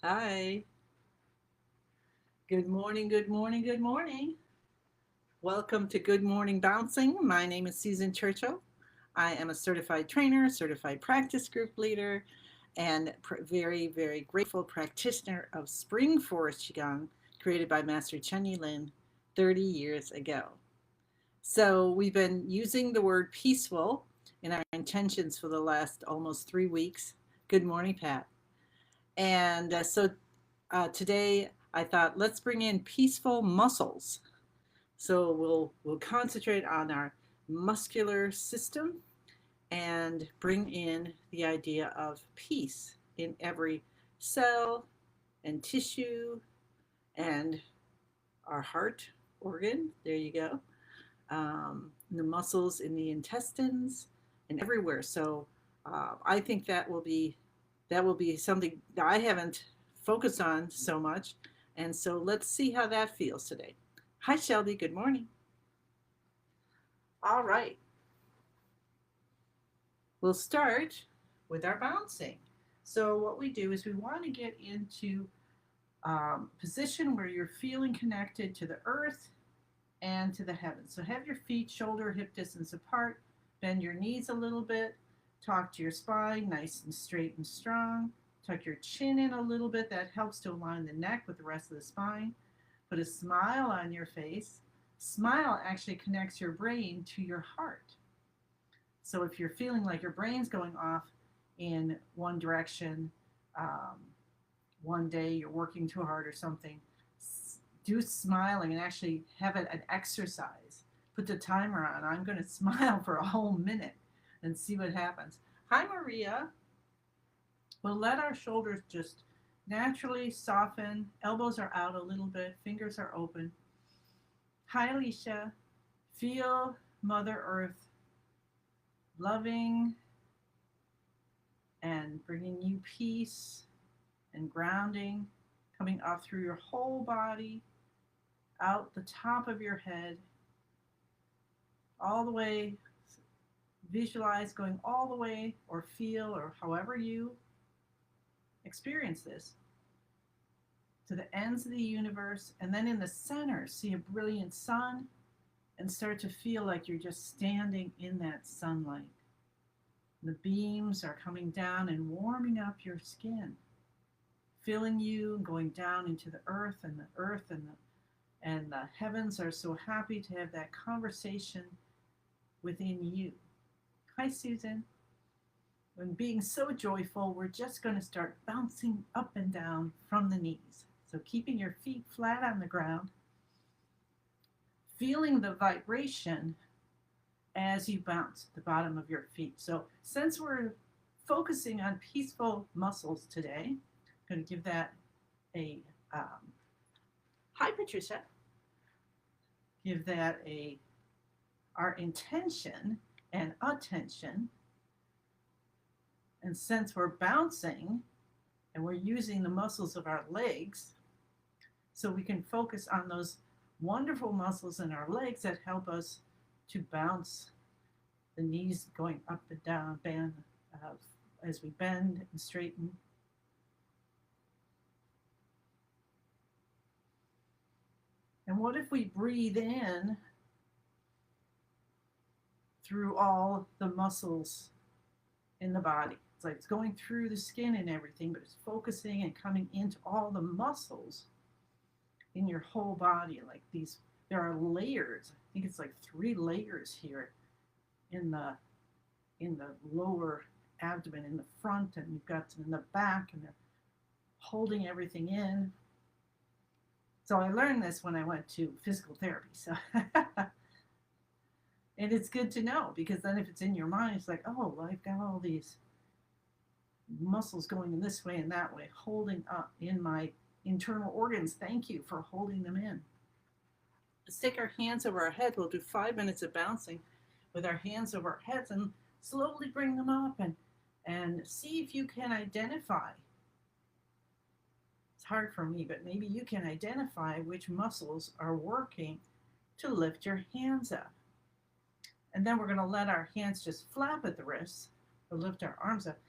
Hi. Good morning, good morning, good morning. Welcome to Good Morning Bouncing. My name is Susan Churchill. I am a certified trainer, certified practice group leader, and very, very grateful practitioner of Spring Forest Qigong, created by Master Chen Lin 30 years ago. So we've been using the word peaceful in our intentions for the last almost 3 weeks. Good morning, Pat. And today I thought let's bring in peaceful muscles. So we'll concentrate on our muscular system and bring in the idea of peace in every cell and tissue and our heart organ. There you go. The muscles in the intestines and everywhere. So I think that will be something that I haven't focused on so much. And so let's see how that feels today. Hi, Shelby. Good morning. All right. We'll start with our bouncing. So what we do is we want to get into position where you're feeling connected to the earth and to the heavens. So have your feet shoulder hip distance apart, bend your knees a little bit, talk to your spine nice and straight and strong. Tuck your chin in a little bit. That helps to align the neck with the rest of the spine. Put a smile on your face. Smile actually connects your brain to your heart. So if you're feeling like your brain's going off in one direction, um, one day you're working too hard or something, do smiling and actually have it an exercise. Put the timer on. I'm going to smile for a whole minute and see what happens. Hi, Maria. We'll let our shoulders just naturally soften. Elbows are out a little bit. Fingers are open. Hi, Alicia. Feel Mother Earth loving and bringing you peace and grounding, coming up through your whole body, out the top of your head, all the way. Visualize going all the way, or feel, or however you experience this, to the ends of the universe. And then in the center, see a brilliant sun and start to feel like you're just standing in that sunlight. The beams are coming down and warming up your skin, filling you, going down into the earth, and the heavens are so happy to have that conversation within you. Hi, Susan. When being so joyful, we're just going to start bouncing up and down from the knees. So keeping your feet flat on the ground, feeling the vibration as you bounce the bottom of your feet. So since we're focusing on peaceful muscles today, I'm going to give that a hi, Patricia. Give that our intention and attention. And since we're bouncing and we're using the muscles of our legs, so we can focus on those wonderful muscles in our legs that help us to bounce, the knees going up and down, bend as we bend and straighten. And what if we breathe in through all the muscles in the body? It's like it's going through the skin and everything, but it's focusing and coming into all the muscles in your whole body. Like these, there are layers. I think it's like 3 layers here in the lower abdomen, in the front, and you've got in the back, and they're holding everything in. So I learned this when I went to physical therapy. So and it's good to know, because then if it's in your mind, it's like, oh, well, I've got all these muscles going in this way and that way, holding up in my internal organs. Thank you for holding them in. Let's take our hands over our head. We'll do 5 minutes of bouncing with our hands over our heads and slowly bring them up and see if you can identify. It's hard for me, but maybe you can identify which muscles are working to lift your hands up. And then we're going to let our hands just flap at the wrists or lift our arms up.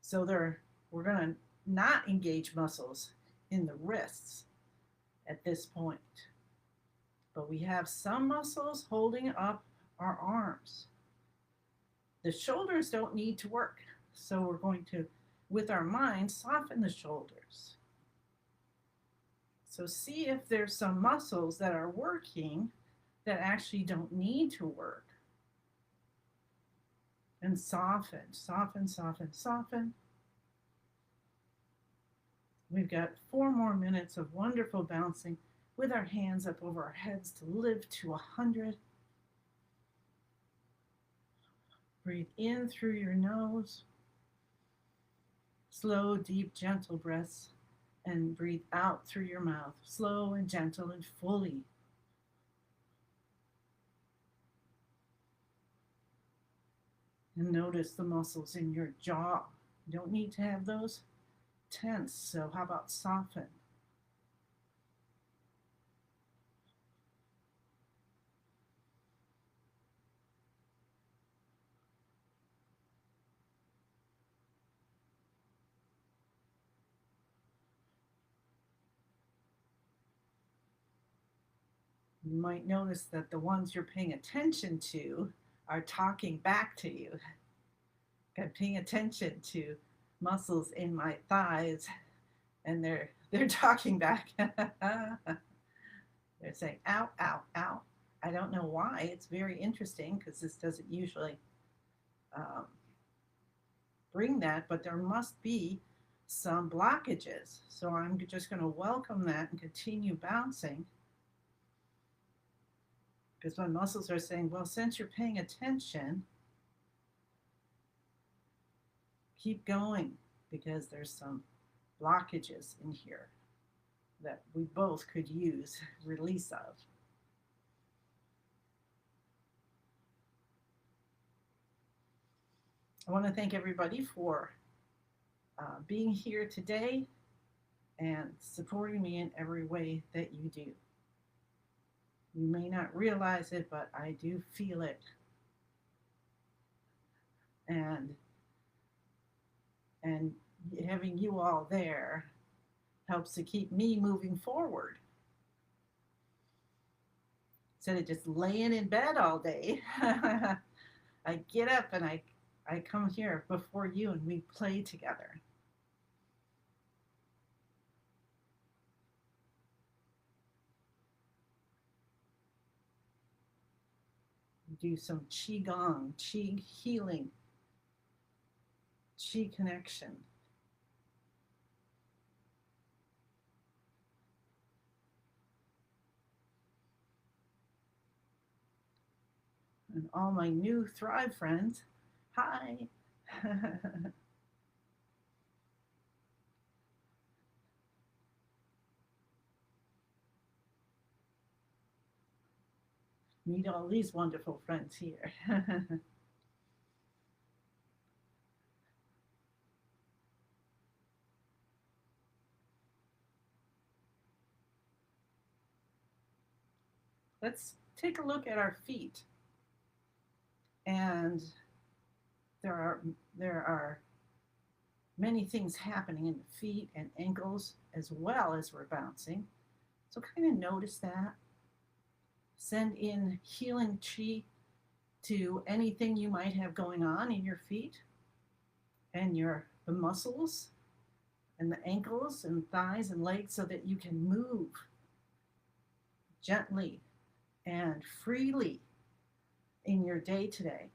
So they're we're going to not engage muscles in the wrists at this point. But we have some muscles holding up our arms. The shoulders don't need to work. So we're going to, with our mind, soften the shoulders. So see if there's some muscles that are working that actually don't need to work. And soften, soften, soften, soften. We've got 4 more minutes of wonderful bouncing with our hands up over our heads to live to 100. Breathe in through your nose. Slow, deep, gentle breaths. And breathe out through your mouth. Slow and gentle and fully. And notice the muscles in your jaw. You don't need to have those tense. So how about soften? You might notice that the ones you're paying attention to are talking back to you. I'm paying attention to muscles in my thighs, and they're talking back. They're saying, ow, ow, ow. I don't know why. It's very interesting because this doesn't usually bring that, but there must be some blockages. So I'm just going to welcome that and continue bouncing. Because my muscles are saying, well, since you're paying attention, keep going, because there's some blockages in here that we both could use release of. I want to thank everybody for being here today and supporting me in every way that you do. You may not realize it, but I do feel it. And having you all there helps to keep me moving forward. Instead of just laying in bed all day, I get up and I come here before you and we play together. Do some Qigong, Qi healing, Qi connection. And all my new Thrive friends, hi. Meet all these wonderful friends here. Let's take a look at our feet. And there are many things happening in the feet and ankles as well as we're bouncing. So kind of notice that. Send in healing chi to anything you might have going on in your feet and the muscles and the ankles and thighs and legs so that you can move gently and freely in your day today.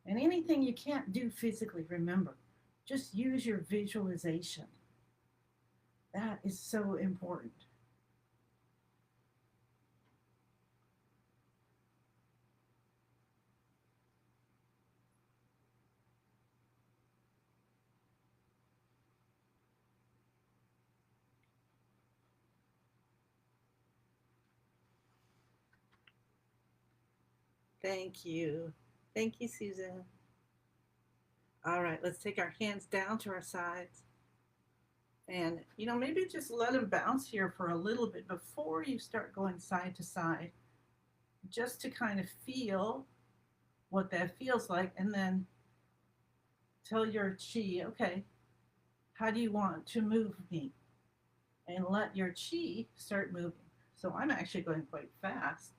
And anything you can't do physically, remember, just use your visualization. That is so important. Thank you. Thank you, Susan. All right, let's take our hands down to our sides. And, maybe just let them bounce here for a little bit before you start going side to side, just to kind of feel what that feels like, and then tell your chi, okay, how do you want to move me? And let your chi start moving. So I'm actually going quite fast,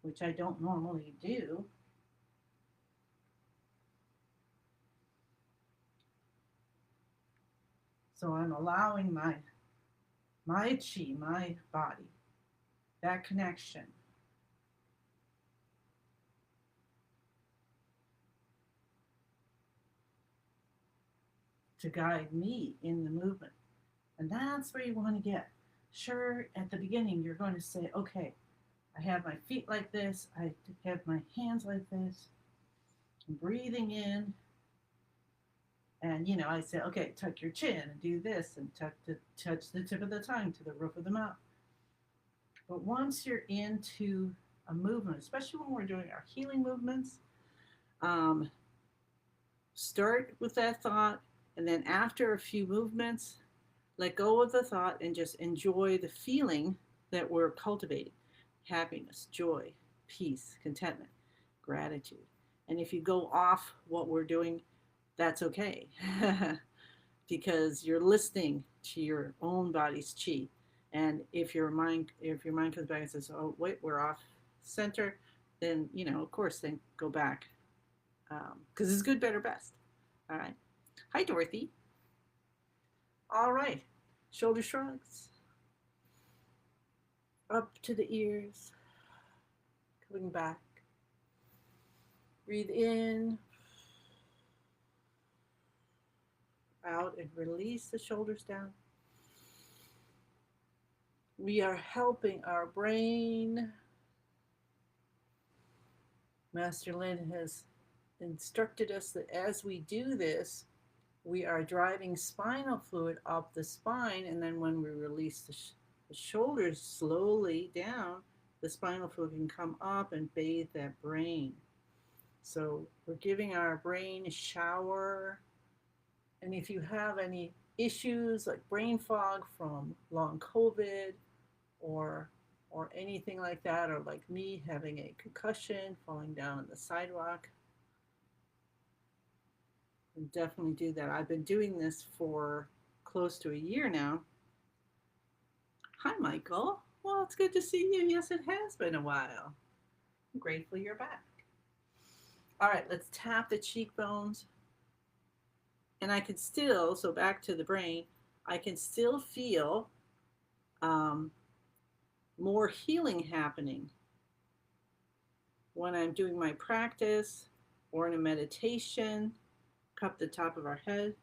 which I don't normally do. So I'm allowing my chi, my body, that connection to guide me in the movement. And that's where you want to get. Sure, at the beginning, you're going to say, okay, I have my feet like this, I have my hands like this, I'm breathing in. And, I say, okay, tuck your chin and do this and touch the tip of the tongue to the roof of the mouth. But once you're into a movement, especially when we're doing our healing movements, um, start with that thought. And then after a few movements, let go of the thought and just enjoy the feeling that we're cultivating: happiness, joy, peace, contentment, gratitude. And if you go off what we're doing, that's okay. Because you're listening to your own body's chi. And if your mind comes back and says, "Oh, wait, we're off center," then of course, then go back, because it's good, better, best. All right. Hi, Dorothy. All right. Shoulder shrugs up to the ears, coming back. Breathe in, out, and release the shoulders down. We are helping our brain. Master Lin has instructed us that as we do this, we are driving spinal fluid up the spine, and then when we release the shoulders slowly down, the spinal fluid can come up and bathe that brain. So we're giving our brain a shower. And if you have any issues like brain fog from long COVID or anything like that, or like me having a concussion, falling down on the sidewalk, definitely do that. I've been doing this for close to a year now. Hi, Michael. Well, it's good to see you. Yes, it has been a while. I'm grateful you're back. All right, let's tap the cheekbones. And I can still, so back to the brain, I can still feel more healing happening when I'm doing my practice or in a meditation. Cup the top of our head,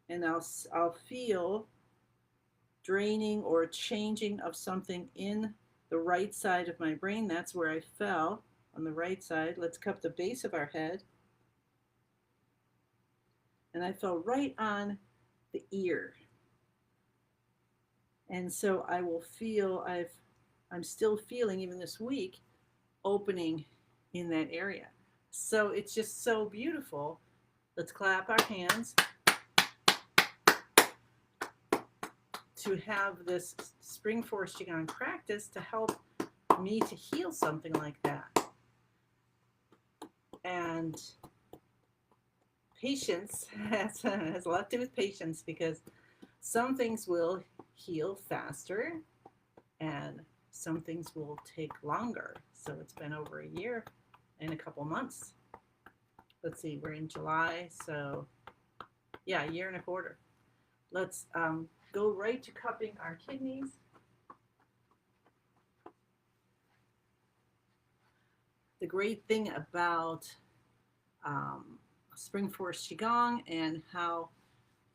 and I'll feel draining or changing of something in the right side of my brain. That's where I fell, on the right side. Let's cup the base of our head. And I fell right on the ear. And so I will feel, I'm still feeling, even this week, opening in that area. So it's just so beautiful. Let's clap our hands to have this Spring Forest Qigong practice to help me to heal something like that. And patience has a lot to do with patience, because some things will heal faster and some things will take longer. So it's been over a year and a couple months. Let's see, we're in July, so yeah, a year and a quarter. Let's go right to cupping our kidneys. The great thing about Spring Forest Qigong and how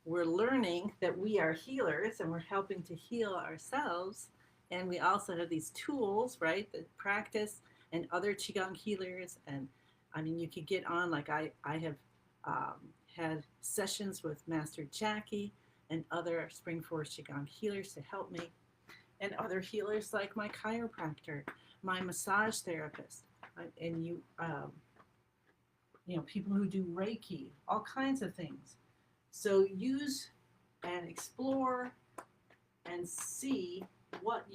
we're learning that we are healers and we're helping to heal ourselves. And we also have these tools, right, that practice and other Qigong healers. And I mean, you could get on, like I have had sessions with Master Jackie and other Spring Forest Qigong healers to help me, and other healers like my chiropractor, my massage therapist, and people who do Reiki, all kinds of things. So use and explore and see what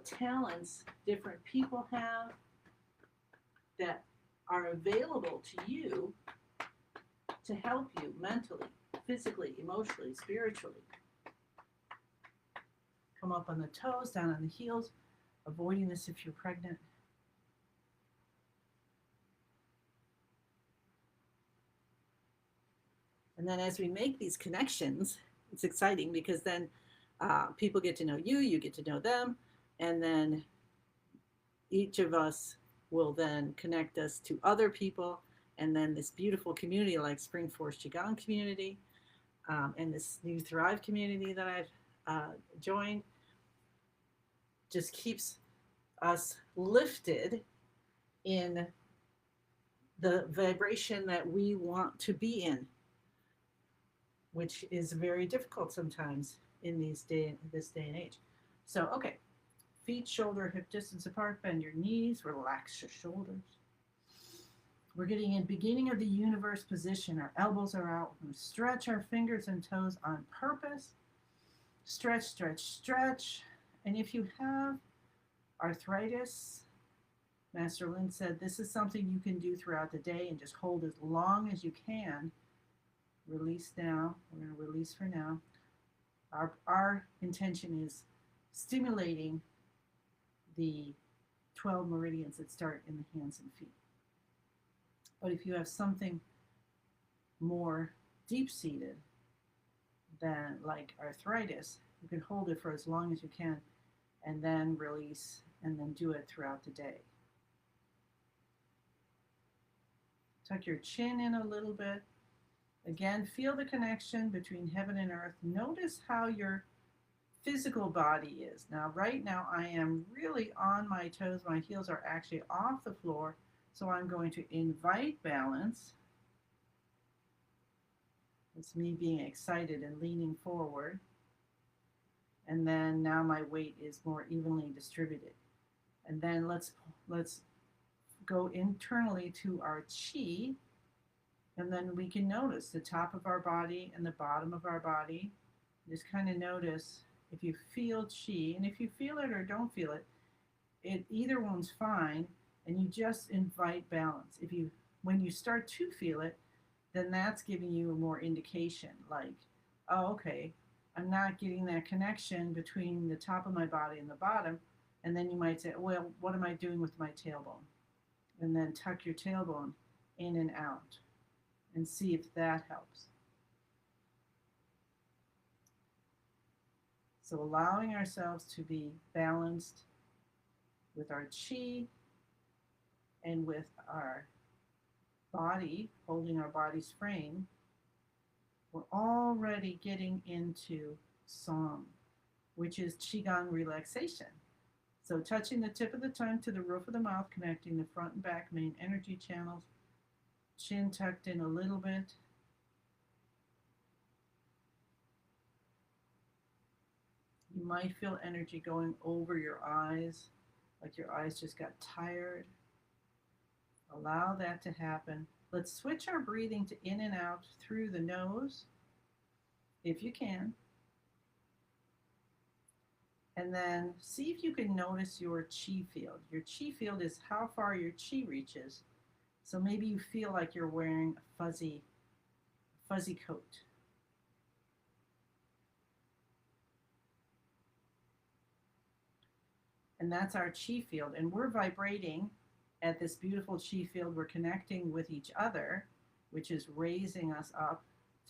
talents different people have that are available to you to to help you mentally, physically, emotionally, spiritually. Come up on the toes, down on the heels, avoiding this if you're pregnant. And then as we make these connections, it's exciting because then people get to know you, you get to know them, and then each of us will then connect us to other people, and then this beautiful community like Spring Forest Qigong community and this new Thrive community that I've joined just keeps us lifted in the vibration that we want to be in, which is very difficult sometimes in this day and age. So, okay, feet shoulder hip distance apart, bend your knees, relax your shoulders. We're getting in beginning of the universe position. Our elbows are out. We're going to stretch our fingers and toes on purpose. Stretch, stretch, stretch. And if you have arthritis, Master Lynn said this is something you can do throughout the day and just hold as long as you can. Release now. We're going to release for now. Our intention is stimulating the 12 meridians that start in the hands and feet. But if you have something more deep-seated than like arthritis, you can hold it for as long as you can and then release and then do it throughout the day. Tuck your chin in a little bit. Again, feel the connection between heaven and earth. Notice how your physical body is. Now, right now, I am really on my toes. My heels are actually off the floor. So I'm going to invite balance. It's me being excited and leaning forward. And then now my weight is more evenly distributed. And then let's go internally to our chi. And then we can notice the top of our body and the bottom of our body. Just kind of notice if you feel chi. And if you feel it or don't feel it, either one's fine. And you just invite balance. When you start to feel it, then that's giving you a more indication like, oh, okay, I'm not getting that connection between the top of my body and the bottom. And then you might say, well, what am I doing with my tailbone? And then tuck your tailbone in and out and see if that helps. So allowing ourselves to be balanced with our chi and with our body, holding our body's frame, we're already getting into song, which is Qigong relaxation. So touching the tip of the tongue to the roof of the mouth, connecting the front and back main energy channels, chin tucked in a little bit. You might feel energy going over your eyes, like your eyes just got tired. Allow that to happen. Let's switch our breathing to in and out through the nose, if you can. And then see if you can notice your chi field. Your chi field is how far your chi reaches. So maybe you feel like you're wearing a fuzzy coat. And that's our chi field. And we're vibrating at this beautiful chi field. We're connecting with each other, which is raising us up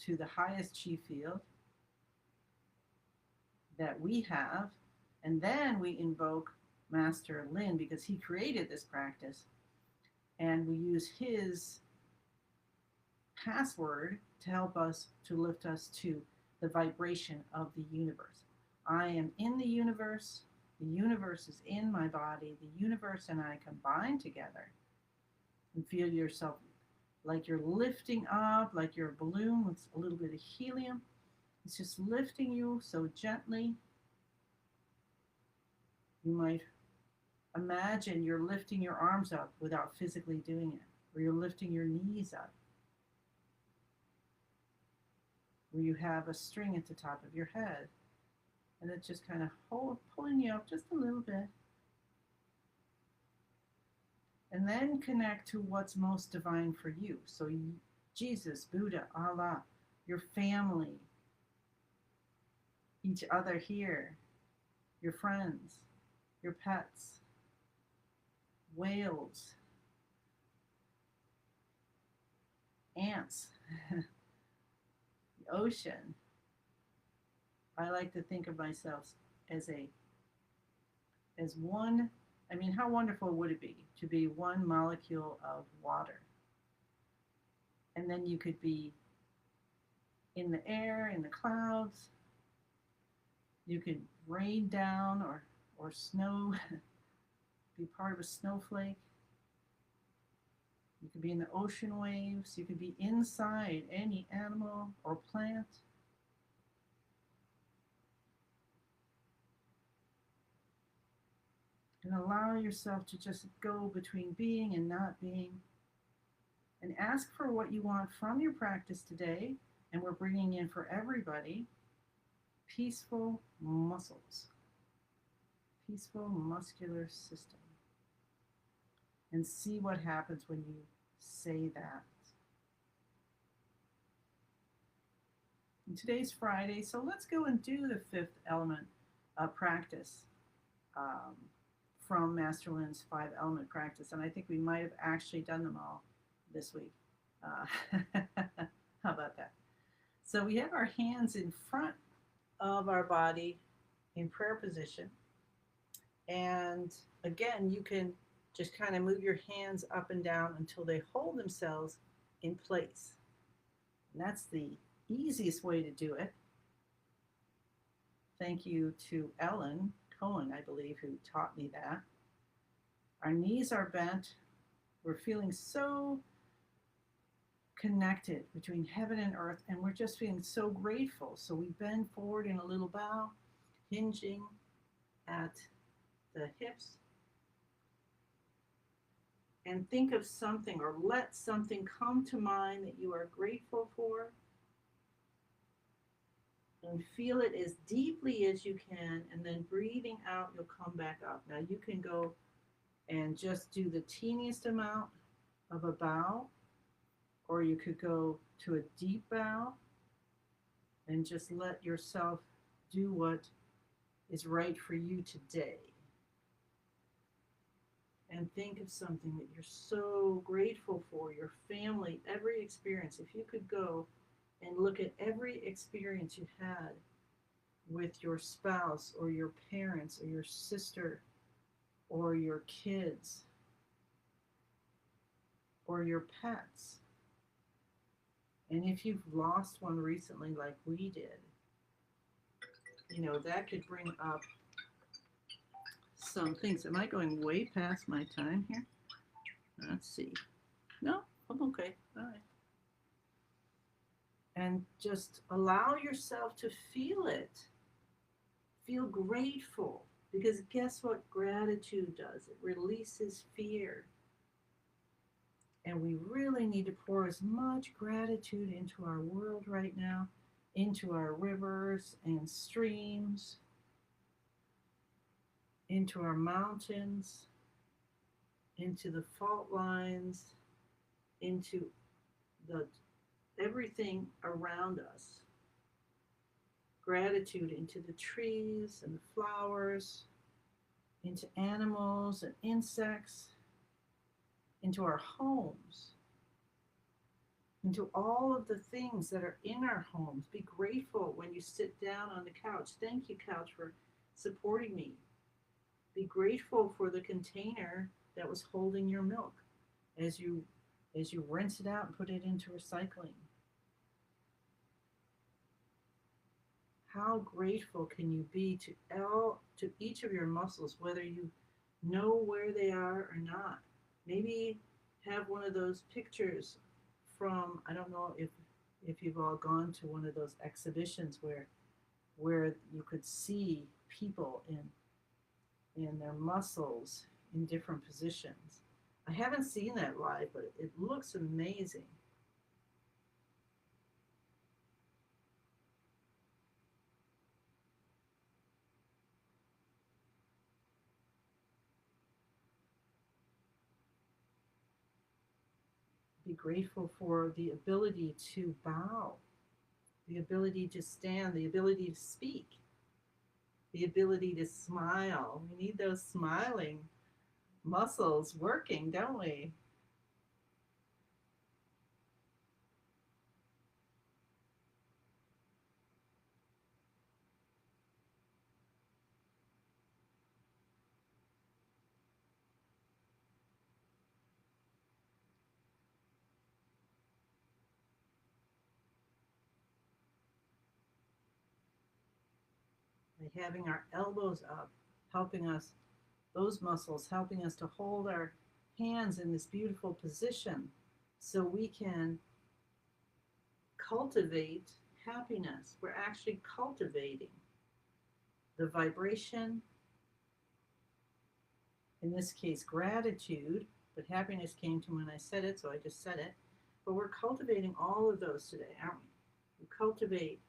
to the highest chi field that we have. And then we invoke Master Lin because he created this practice. And we use his password to help us, to lift us to the vibration of the universe. I am in the universe. The universe is in my body. The universe and I combine together. And feel yourself like you're lifting up, like you're a balloon with a little bit of helium. It's just lifting you so gently. You might imagine you're lifting your arms up without physically doing it, or you're lifting your knees up, where you have a string at the top of your head, and it's just kind of pulling you up just a little bit. And then connect to what's most divine for you. So Jesus, Buddha, Allah, your family, each other here, your friends, your pets, whales, ants, the ocean. I like to think of myself as a as one. I mean, how wonderful would it be to be one molecule of water? And then you could be in the air, in the clouds. You could rain down or snow, be part of a snowflake. You could be in the ocean waves. You could be inside any animal or plant. And allow yourself to just go between being and not being. And ask for what you want from your practice today. And we're bringing in for everybody peaceful muscles, peaceful muscular system. And see what happens when you say that. And today's Friday, so let's go and do the fifth element practice um, from Master Lynn's 5 element practice. And I think we might have actually done them all this week. How about that? So we have our hands in front of our body in prayer position. And again, you can just kind of move your hands up and down until they hold themselves in place. And that's the easiest way to do it. Thank you to Ellen Cohen, I believe, who taught me that. Our knees are bent. We're feeling so connected between heaven and earth, and we're just feeling so grateful. So we bend forward in a little bow, hinging at the hips. And think of something or let something come to mind that you are grateful for. And feel it as deeply as you can. And then breathing out, you'll come back up. Now you can go and just do the teeniest amount of a bow. Or you could go to a deep bow and just let yourself do what is right for you today. And think of something that you're so grateful for, your family, every experience. If you could go and look at every experience you had with your spouse or your parents or your sister or your kids or your pets. And if you've lost one recently like we did, that could bring up some things. Am I going way past my time here? Let's see. No, I'm okay. All right. And just allow yourself to feel it. Feel grateful. Because guess what gratitude does? It releases fear. And we really need to pour as much gratitude into our world right now, into our rivers and streams, into our mountains, into the fault lines, into the everything around us. Gratitude into the trees and the flowers, into animals and insects, into our homes, into all of the things that are in our homes. Be grateful when you sit down on the couch. Thank you, couch, for supporting me. Be grateful for the container that was holding your milk as you rinse it out and put it into recycling. How grateful can you be to each of your muscles, whether you know where they are or not? Maybe have one of those pictures from, I don't know if you've all gone to one of those exhibitions where you could see people in their muscles in different positions. I haven't seen that live, but it looks amazing. Be grateful for the ability to bow, the ability to stand, the ability to speak, the ability to smile. We need those smiling muscles working, don't we? By having our elbows up, helping us, those muscles helping us to hold our hands in this beautiful position so we can cultivate happiness. We're actually cultivating the vibration, in this case, gratitude, but happiness came to me when I said it, so I just said it. But we're cultivating all of those today, aren't we? We cultivate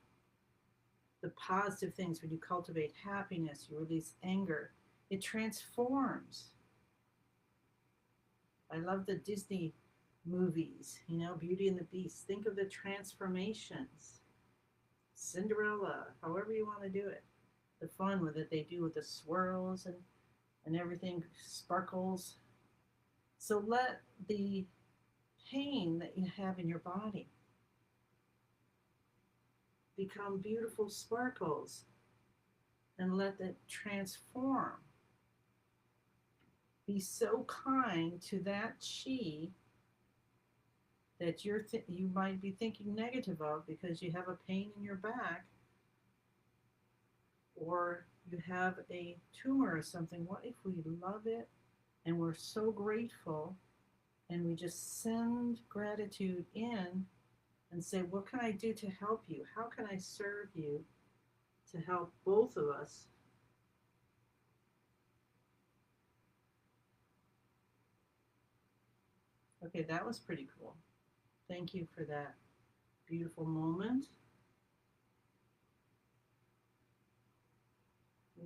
the positive things. When you cultivate happiness, you release anger. It transforms. I love the Disney movies, Beauty and the Beast. Think of the transformations. Cinderella, however you want to do it. The fun with it they do with the swirls and everything sparkles. So let the pain that you have in your body become beautiful sparkles and let it transform. Be so kind to that chi that you might be thinking negative of because you have a pain in your back or you have a tumor or something. What if we love it and we're so grateful and we just send gratitude in and say, what can I do to help you? How can I serve you to help both of us? Okay, that was pretty cool. Thank you for that beautiful moment.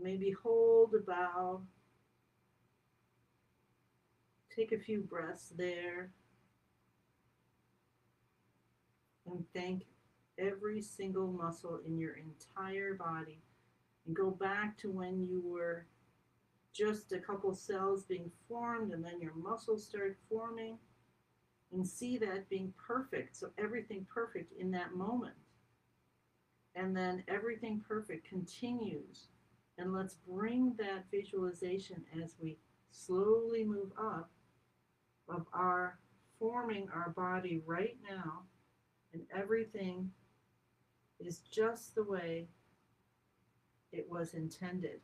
Maybe hold a bow. Take a few breaths there and thank every single muscle in your entire body. And go back to when you were just a couple cells being formed and then your muscles start forming and see that being perfect. So everything perfect in that moment. And then everything perfect continues. And let's bring that visualization as we slowly move up of our forming our body right now. And everything is just the way it was intended.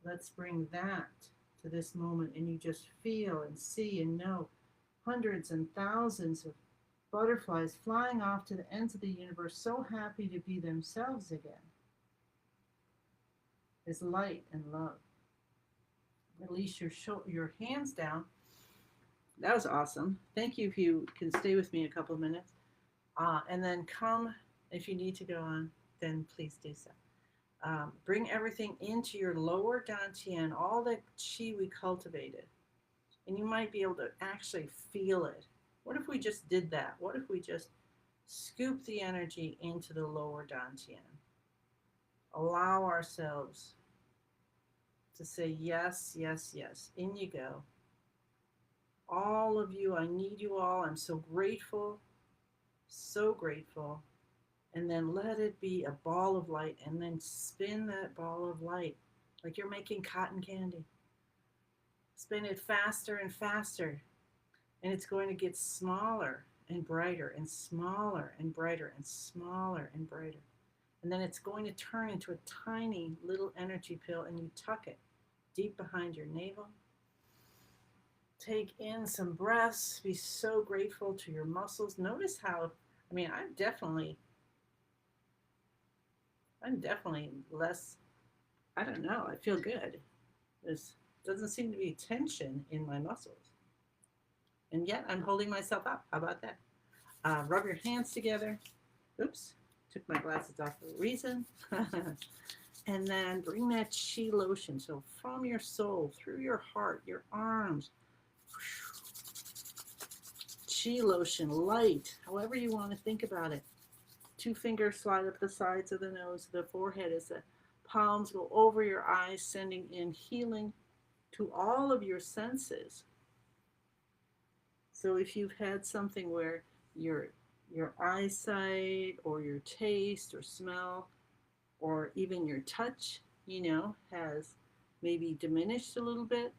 Let's bring that to this moment and you just feel and see and know hundreds and thousands of butterflies flying off to the ends of the universe, so happy to be themselves again. Is light and love. Release your hands down. That was awesome. Thank you if you can stay with me a couple of minutes. And then come, if you need to go on, then please do so. Bring everything into your lower dantian, all the chi we cultivated. And you might be able to actually feel it. What if we just did that? What if we just scoop the energy into the lower dantian? Allow ourselves to say yes, yes, yes. In you go. All of you, I need you all. I'm so grateful, so grateful. And then let it be a ball of light and then spin that ball of light like you're making cotton candy. Spin it faster and faster. And it's going to get smaller and brighter and smaller and brighter and smaller and brighter. And then it's going to turn into a tiny little energy pill and you tuck it deep behind your navel. Take in some breaths. Be so grateful to your muscles. Notice how, I'm definitely less, I don't know, I feel good. There doesn't seem to be tension in my muscles. And yet I'm holding myself up. How about that? Rub your hands together. Oops, took my glasses off for a reason. And then bring that chi lotion. So from your soul, through your heart, your arms, Chi lotion, light, however you want to think about it. 2 fingers slide up the sides of the nose, the forehead as the palms go over your eyes, sending in healing to all of your senses. So if you've had something where your eyesight or your taste or smell or even your touch, has maybe diminished a little bit,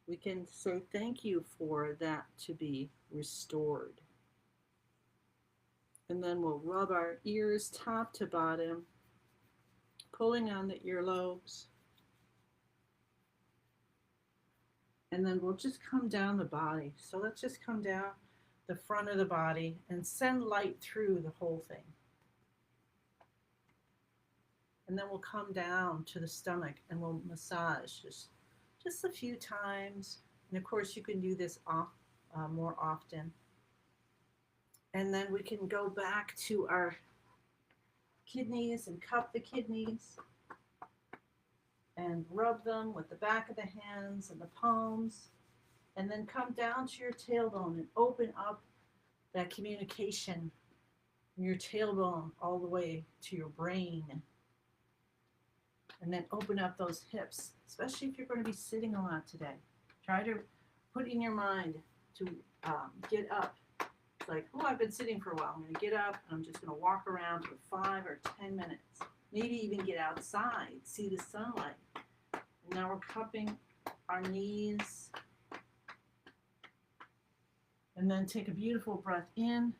we can say thank you for that to be restored. And then we'll rub our ears top to bottom, pulling on the earlobes. And then we'll just come down the body. So let's just come down the front of the body and send light through the whole thing. And then we'll come down to the stomach and we'll massage just a few times. And of course, you can do this more often. And then we can go back to our kidneys and cup the kidneys and rub them with the back of the hands and the palms. And then come down to your tailbone and open up that communication from your tailbone all the way to your brain. And then open up those hips, especially if you're going to be sitting a lot today. Try to put in your mind to get up. It's like, oh, I've been sitting for a while. I'm going to get up and I'm just going to walk around for 5 or 10 minutes. Maybe even get outside, see the sunlight. And now we're cupping our knees. And then take a beautiful breath in.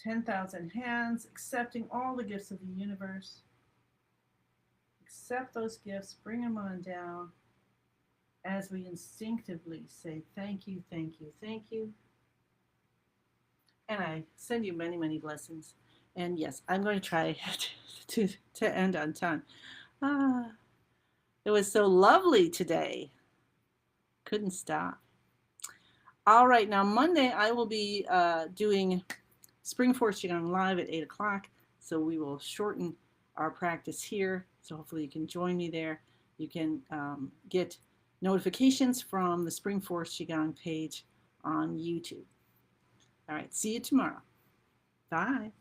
10,000 hands, accepting all the gifts of the universe. Accept those gifts, bring them on down as we instinctively say thank you, thank you, thank you. And I send you many, many blessings. And yes, I'm going to try to end on time. It was so lovely today. Couldn't stop. All right, now Monday I will be doing Spring Forest Qigong live at 8 o'clock. So we will shorten our practice here. So hopefully you can join me there. You can get notifications from the Spring Forest Qigong page on YouTube. All right, see you tomorrow. Bye.